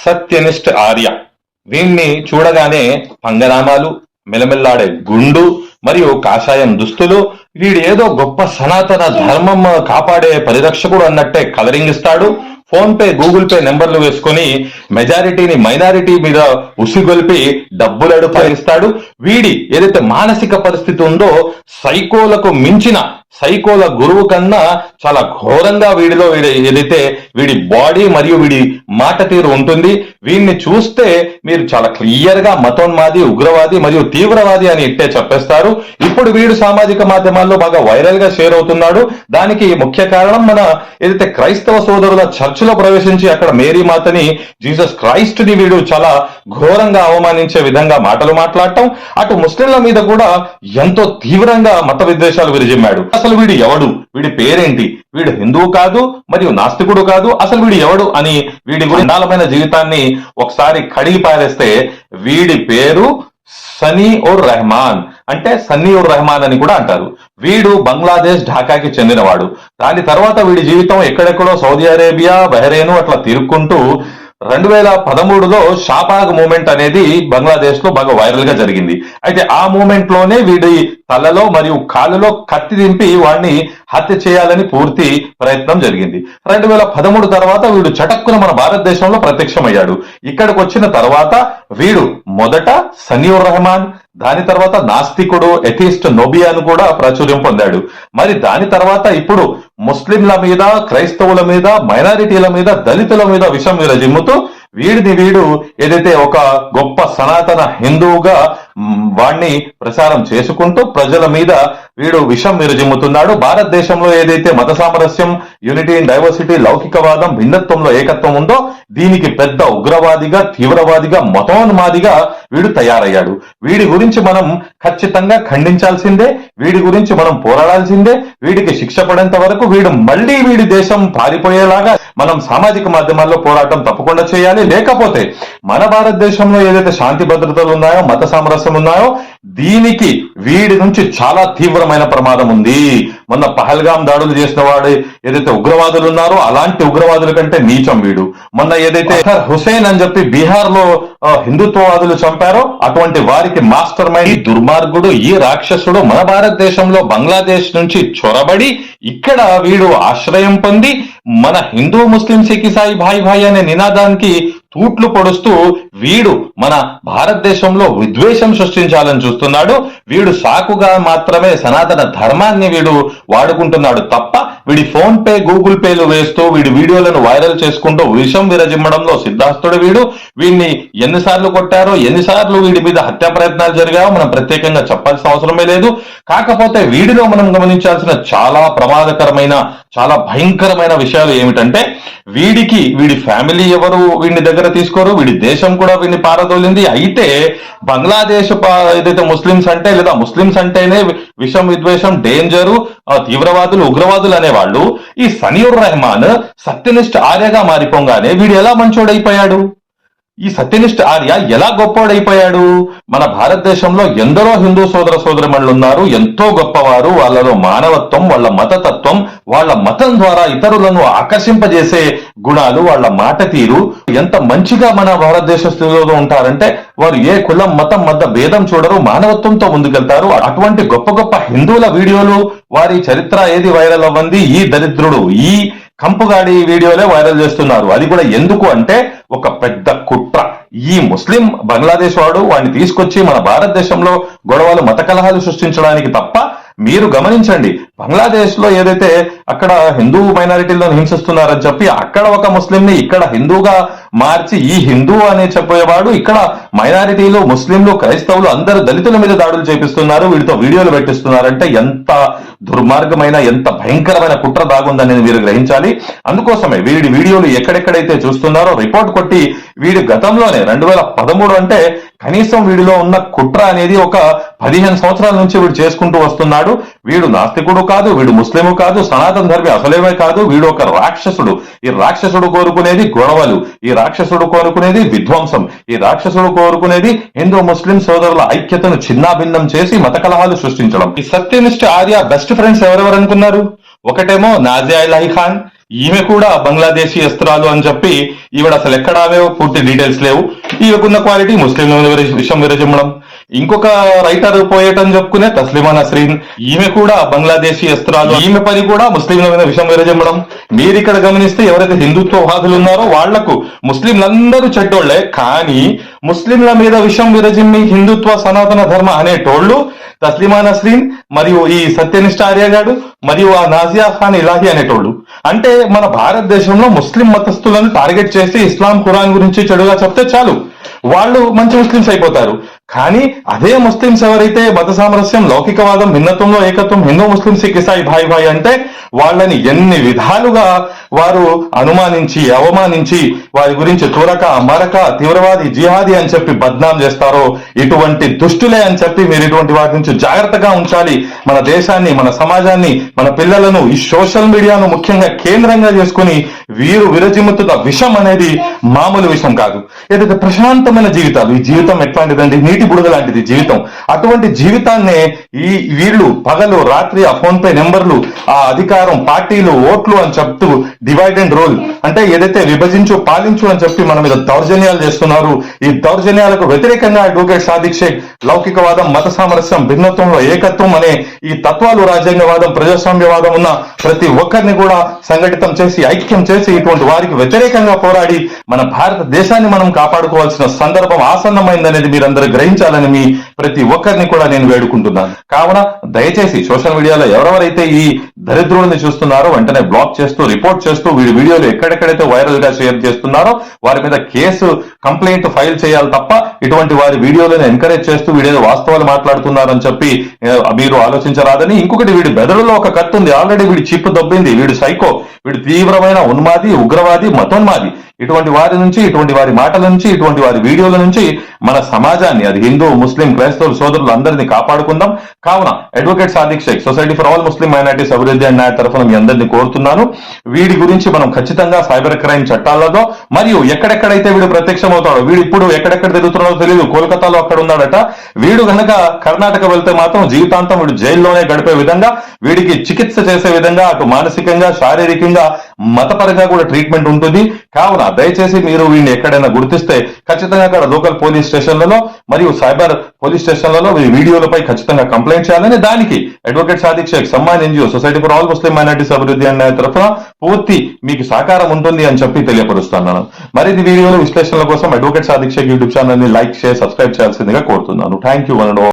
సత్యనిష్ఠ ఆర్య. వీణ్ణి చూడగానే పంగనామాలు, మెలమెల్లాడే గుండు మరియు కాషాయం దుస్తులు, వీడు ఏదో గొప్ప సనాతన ధర్మం కాపాడే పరిరక్షకుడు అన్నట్టే కలరింగ్ ఇస్తాడు. ఫోన్ పే, గూగుల్ పే నెంబర్లు వేసుకొని మెజారిటీని మైనారిటీ మీద ఉసిగొల్పి డబ్బులు అడుపాయిస్తాడు. వీడి ఏదైతే మానసిక పరిస్థితి ఉందో సైకోలకు మించిన, సైకోల గురువు కన్నా చాలా ఘోరంగా వీడిలో ఏదైతే వీడి బాడీ మరియు వీడి మాట తీరు ఉంటుంది. వీడిని చూస్తే మీరు చాలా క్లియర్ గా మతోన్మాది, ఉగ్రవాది మరియు తీవ్రవాది అని ఇట్టే చెప్పేస్తారు. ఇప్పుడు వీడు సామాజిక మాధ్యమాల్లో బాగా వైరల్ గా షేర్ అవుతున్నాడు. దానికి ముఖ్య కారణం మన ఏదైతే క్రైస్తవ సోదరుల చర్చిలో ప్రవేశించి అక్కడ మేరీ మాతని, జీసస్ క్రైస్ట్ ని వీడు చాలా ఘోరంగా అవమానించే విధంగా మాటలు మాట్లాడటం, అటు ముస్లింల మీద కూడా ఎంతో తీవ్రంగా మత విద్వేషాలు విరిజిమ్మాడు. అసలు వీడు ఎవడు, వీడి పేరేంటి, వీడు హిందువు కాదు మరియు నాస్తికుడు కాదు, అసలు వీడు ఎవడు అని వీడి గుండాలమైన జీవితాన్ని ఒకసారి కడిగి పారేస్తే వీడి పేరు సనీ ఉర్ రెహమాన్, అంటే సన్నీ ఉర్ రెహమాన్ అని కూడా అంటారు. వీడు బంగ్లాదేశ్ ఢాకాకి చెందినవాడు. దాని తర్వాత వీడి జీవితం ఎక్కడెక్కడో సౌదీ అరేబియా, బహ్రెయిన్ అట్లా తిరుక్కుంటూ 2013లో షాబాగ్ మూమెంట్ అనేది బంగ్లాదేశ్ లో బాగా వైరల్ గా జరిగింది. అయితే ఆ మూమెంట్ లోనే వీడి తలలో మరియు కాలులో కత్తి దింపి వాడిని హత్య చేయాలని పూర్తి ప్రయత్నం జరిగింది. 2013 తర్వాత వీడు చటక్కున మన భారతదేశంలో ప్రత్యక్షమయ్యాడు. ఇక్కడికి వచ్చిన తర్వాత వీడు మొదట సనీ ఉర్ రెహమాన్, దాని తర్వాత నాస్తికుడు, ఎథిస్ట్ నోబియాను కూడా ప్రాచుర్యం పొందాడు. మరి దాని తర్వాత ఇప్పుడు ముస్లింల మీద, క్రైస్తవుల మీద, మైనారిటీల మీద, దళితుల మీద విషం విరజిమ్ముతూ వీడు ఏదైతే ఒక గొప్ప సనాతన హిందువుగా వాణ్ణి ప్రచారం చేసుకుంటూ ప్రజల మీద వీడు విషం విరజిమ్ముతున్నాడు. భారతదేశంలో ఏదైతే మత సామరస్యం, యూనిటీ అండ్ డైవర్సిటీ, లౌకికవాదం, భిన్నత్వంలో ఏకత్వం ఉందో దీనికి పెద్ద ఉగ్రవాదిగా, తీవ్రవాదిగా, మతోన్మాదిగా వీడు తయారయ్యాడు. వీడి గురించి మనం ఖచ్చితంగా ఖండించాల్సిందే, వీడి గురించి మనం పోరాడాల్సిందే. వీడికి శిక్ష పడేంత వరకు మళ్ళీ వీడి దేశం పారిపోయేలాగా మనం సామాజిక మాధ్యమాల్లో పోరాటం తప్పకుండా చేయాలి. లేకపోతే మన భారతదేశంలో ఏదైతే శాంతి భద్రతలు ఉన్నాయో, మత సామరస్యం ఉన్నాయో, దీనికి వీడి నుంచి చాలా తీవ్రమైన ప్రమాదం ఉంది. మొన్న పహల్గాం దాడులు చేసిన వాడు ఏదైతే ఉగ్రవాదులు ఉన్నారో అలాంటి ఉగ్రవాదుల కంటే నీచం వీడు. మొన్న ఏదైతే హుసేన్ అని చెప్పి బీహార్ లో హిందుత్వవాదులు చంపారో అటువంటి వారికి మాస్టర్ మైండ్, ఈ దుర్మార్గుడు, ఈ రాక్షసుడు మన భారతదేశంలో బంగ్లాదేశ్ నుంచి చొరబడి ఇక్కడ వీడు ఆశ్రయం పొంది మన హిందూ ముస్లిం సిక్ ఇసాయి భాయ్ భాయ్ అనే నినాదానికి తూట్లు పొడుస్తూ వీడు మన భారతదేశంలో విద్వేషం సృష్టించాలని చూస్తున్నాడు. వీడు సాకుగా మాత్రమే సనాతన ధర్మాన్ని వీడు వాడుకుంటున్నాడు తప్ప వీడి ఫోన్ పే, గూగుల్ పేలు వేస్తూ వీడి వీడియోలను వైరల్ చేసుకుంటూ విషం విరజిమ్మడంలో సిద్ధాస్తుడు వీడు. వీడిని ఎన్నిసార్లు కొట్టారో, ఎన్నిసార్లు వీడి మీద హత్యా ప్రయత్నాలు జరిగాయో మనం ప్రత్యేకంగా చెప్పాల్సిన అవసరమే లేదు. కాకపోతే వీడిలో మనం గమనించాల్సిన చాలా ప్రమాదకరమైన, చాలా భయంకరమైన విషయాలు ఏమిటంటే వీడి ఫ్యామిలీ ఎవరు వీడిని దగ్గర తీసుకోరు, వీడి దేశం కూడా వీడిని పారదోలింది. అయితే బంగ్లాదేశ్ ఏదైతే ముస్లింస్ అంటే, లేదా ముస్లింస్ అంటేనే విషం, విద్వేషం, డేంజరు, తీవ్రవాదులు, ఉగ్రవాదులు అనేవాళ్ళు ఈ సనీ ఉర్ రెహమాన్ సత్యనిష్ఠ ఆర్యగా మారిపోగానే వీడు ఎలా మంచోడైపోయాడు? ఈ సత్యనిష్ఠ ఆర్య ఎలా గొప్పోడైపోయాడు? మన భారతదేశంలో ఎందరో హిందూ సోదర సోదరిమణులు ఉన్నారు, ఎంతో గొప్పవారు. వాళ్ళలో మానవత్వం, వాళ్ళ మతతత్వం, వాళ్ళ మతం ద్వారా ఇతరులను ఆకర్షింపజేసే గుణాలు, వాళ్ళ మాట తీరు ఎంత మంచిగా మన భారతదేశస్తులలో ఉంటారంటే వారు ఏ కులం, మతం మధ్య భేదం చూడరు, మానవత్వంతో ముందుకెళ్తారు. అటువంటి గొప్ప గొప్ప హిందువుల వీడియోలు, వారి చరిత్ర ఏది వైరల్ అవ్వంది? ఈ దరిద్రుడు, ఈ కంపుగాడి వీడియోలే వైరల్ చేస్తున్నారు. అది కూడా ఎందుకు అంటే ఒక పెద్ద కుట్ర. ఈ ముస్లిం బంగ్లాదేశ్ వాడిని తీసుకొచ్చి మన భారతదేశంలో గొడవలు, మత కలహాలు సృష్టించడానికి తప్ప. మీరు గమనించండి, బంగ్లాదేశ్ లో ఏదైతే అక్కడ హిందూ మైనారిటీలను హింసిస్తున్నారని చెప్పి అక్కడ ఒక ముస్లింని ఇక్కడ హిందూగా మార్చి ఈ హిందూ అనే చెప్పేవాడు ఇక్కడ మైనారిటీలు, ముస్లింలు, క్రైస్తవులు అందరూ దళితుల మీద దాడులు చేపిస్తున్నారు, వీడితో వీడియోలు పెట్టిస్తున్నారంటే ఎంత దుర్మార్గమైన, ఎంత భయంకరమైన కుట్ర దాగుందని మీరు గ్రహించాలి. అందుకోసమే వీడి వీడియోలు ఎక్కడెక్కడైతే చూస్తున్నారో రిపోర్ట్ కొట్టి వీడి గతంలోనే 2013 అంటే కనీసం వీడిలో ఉన్న కుట్ర అనేది ఒక 15 సంవత్సరాల నుంచి వీడు చేసుకుంటూ వస్తున్నాడు. వీడు నాస్తికుడు కాదు, వీడు ముస్లిము కాదు, సనాతన ధర్మి అసలేమే కాదు. వీడు ఒక రాక్షసుడు. ఈ రాక్షసుడు కోరుకునేది గొడవలు, ఈ రాక్షసుడు కోరుకునేది విధ్వంసం, ఈ రాక్షసుడు కోరుకునేది హిందూ ముస్లిం సోదరుల ఐక్యతను చిన్నాభిన్నం చేసి మత కలహాలు సృష్టించడం. ఈ సత్యనిష్ఠ ఆర్య బెస్ట్ ఫ్రెండ్స్ ఎవరెవరు అనుకున్నారు? ఒకటేమో నాజియా ఇలాహీ ఖాన్, ఈమె కూడా బంగ్లాదేశీయస్తురాలు అని చెప్పి ఈవిడ అసలు ఎక్కడావో పూర్తి డీటెయిల్స్ లేవు. ఈమెకున్న క్వాలిటీ ముస్లింల విషయం విరజిమ్మడం. ఇంకొక రైటర్ పోయేట్ అని చెప్పుకునే తస్లిమా నస్రీన్, ఈమె కూడా బంగ్లాదేశీయస్తురాలు. ఈమె పని కూడా ముస్లింల మీద విషయం విరజిమ్మడం. మీరు ఇక్కడ గమనిస్తే ఎవరైతే హిందుత్వవాదులు ఉన్నారో వాళ్లకు ముస్లింలందరూ చెడ్డోళ్లే, కానీ ముస్లింల మీద విషం విరజిమ్మి హిందుత్వ సనాతన ధర్మ అనేటోళ్లు తస్లిమా నస్రీన్ మరియు ఈ సత్యనిష్ట ఆర్యగాడు మరియు ఆ నాజియా ఖాన్ ఇలాహి అనేటోళ్లు. అంటే మన భారతదేశంలో ముస్లిం మతస్థులను టార్గెట్ చేసి ఇస్లాం ఖురాన్ గురించి చెడుగా చెప్తే చాలు, వాళ్ళు మంచి ముస్లింస్ అయిపోతారు. కానీ అదే ముస్లింస్ ఎవరైతే మత సామరస్యం, లౌకికవాదం, భిన్నత్వంలో ఏకత్వం, హిందూ ముస్లిం సిక్ ఇసాయి భాయ్ భాయ్ అంటే వాళ్ళని ఎన్ని విధాలుగా వారు అనుమానించి అవమానించి వారి గురించి తురక, మరక, తీవ్రవాది, జిహాదీ అని చెప్పి బద్నాం చేస్తారో ఇటువంటి దుష్టులే అని చెప్పి మీరు ఇటువంటి వాటి నుంచి జాగ్రత్తగా ఉంచాలి. మన దేశాన్ని, మన సమాజాన్ని, మన పిల్లలను ఈ సోషల్ మీడియాను ముఖ్యంగా కేంద్రంగా చేసుకుని వీరు విరజిమ్ముతున్న విషం అనేది మామూలు విషం కాదు. ఏదైతే ప్రశాంతమైన జీవితాలు, ఈ జీవితం ఎట్లాంటిదండి, నీటి బుడగ లాంటిది జీవితం. అటువంటి జీవితాన్నే ఈ వీళ్ళు పగలు రాత్రి ఆ ఫోన్ పే నెంబర్లు, ఆ అధికారం, పార్టీలు, ఓట్లు అని చెప్తూ డివైడ్ అండ్ రూల్ అంటే ఏదైతే విభజించు పాలించు అని చెప్పి మన మీద దౌర్జన్యాలు చేస్తున్నారు. ఈ దౌర్జన్యాలకు వ్యతిరేకంగా అడ్వకేట్ సాదిక్ షేక్ లౌకికవాదం, మత సామరస్యం, భిన్నత్వంలో ఏకత్వం అనే ఈ తత్వాలు, రాజ్యాంగవాదం, ప్రజాస్వామ్యవాదం ఉన్న ప్రతి ఒక్కరిని కూడా సంఘటితం చేసి ఐక్యం చేసి ఇటువంటి వారికి వ్యతిరేకంగా పోరాడి మన భారతదేశాన్ని మనం కాపాడుకోవాల్సిన సందర్భం ఆసన్నమైందనేది మీరందరూ గ్రహించాలని మీ ప్రతి ఒక్కరిని కూడా నేను వేడుకుంటున్నాను. కావున దయచేసి సోషల్ మీడియాలో ఎవరెవరైతే ఈ దరిద్రుడిని చూస్తున్నారో వెంటనే బ్లాక్ చేస్తూ, రిపోర్ట్ చేస్తూ, వీడి వీడియోలు ఎక్కడెక్కడైతే వైరల్ గా షేర్ చేస్తున్నారో వారి మీద కేసు కంప్లైంట్ ఫైల్ చేయాలి తప్ప ఇటువంటి వారి వీడియోలను ఎంకరేజ్ చేస్తూ వీడేదో వాస్తవాలు మాట్లాడుతున్నారని చెప్పి మీరు ఆలోచించరాదని. ఇంకొకటి, వీడి బెదడులో ఒక కత్తి ఉంది, ఆల్రెడీ వీడి చిప్పు దొబ్బింది, వీడు సైకో, వీడు తీవ్రమైన ఉన్మాది, ఉగ్రవాది, మతోన్మాది. ఇటువంటి వారి నుంచి, ఇటువంటి వారి మాటల నుంచి, ఇటువంటి వారి వీడియోల నుంచి మన సమాజాన్ని, అది హిందూ, ముస్లిం, క్రైస్తవులు సోదరులు అందరినీ కాపాడుకుందాం. కావున advocate Sadiq Sheikh society for all Muslim minorities అభివృద్ధి అండ్ న్యాయ తరఫున మీ అందరినీ కోరుతున్నాను. వీడి గురించి మనం ఖచ్చితంగా సైబర్ క్రైమ్ చట్టాలతో మరియు ఎక్కడెక్కడైతే వీడు ప్రత్యక్షమవుతాడో, వీడు ఇప్పుడు ఎక్కడెక్కడ తిరుగుతున్నాడో తెలియదు, కోల్కతాలో అక్కడ ఉన్నాడట. వీడు గనక కర్ణాటక వెళ్తే మాత్రం జీవితాంతం వీడు జైల్లోనే గడిపే విధంగా, వీడికి చికిత్స చేసే విధంగా అటు మానసికంగా, శారీరకంగా, మతపరంగా కూడా ట్రీట్మెంట్ ఉంటుంది. కావున దయచేసి మీరు వీడిని ఎక్కడైనా గుర్తిస్తే ఖచ్చితంగా అక్కడ లోకల్ పోలీస్ స్టేషన్లలో మరియు సైబర్ పోలీస్ స్టేషన్లలో వీడియోలపై ఖచ్చితంగా కంప్లైంట్ చేయాలని, దానికి advocate Sadiq Sheikh Samman NGO society for all Muslim minorities అభివృద్ధి అనే తరఫున పూర్తి మీకు సహకారం ఉంటుంది అని చెప్పి తెలియపరుస్తున్నాను. మరిన్ని వీడియోలు విశ్లేషణల కోసం advocate Sadiq Sheikh YouTube channel ని లైక్, షేర్, సబ్స్క్రైబ్ చేయాల్సిందిగా కోరుతున్నాను. Thank you.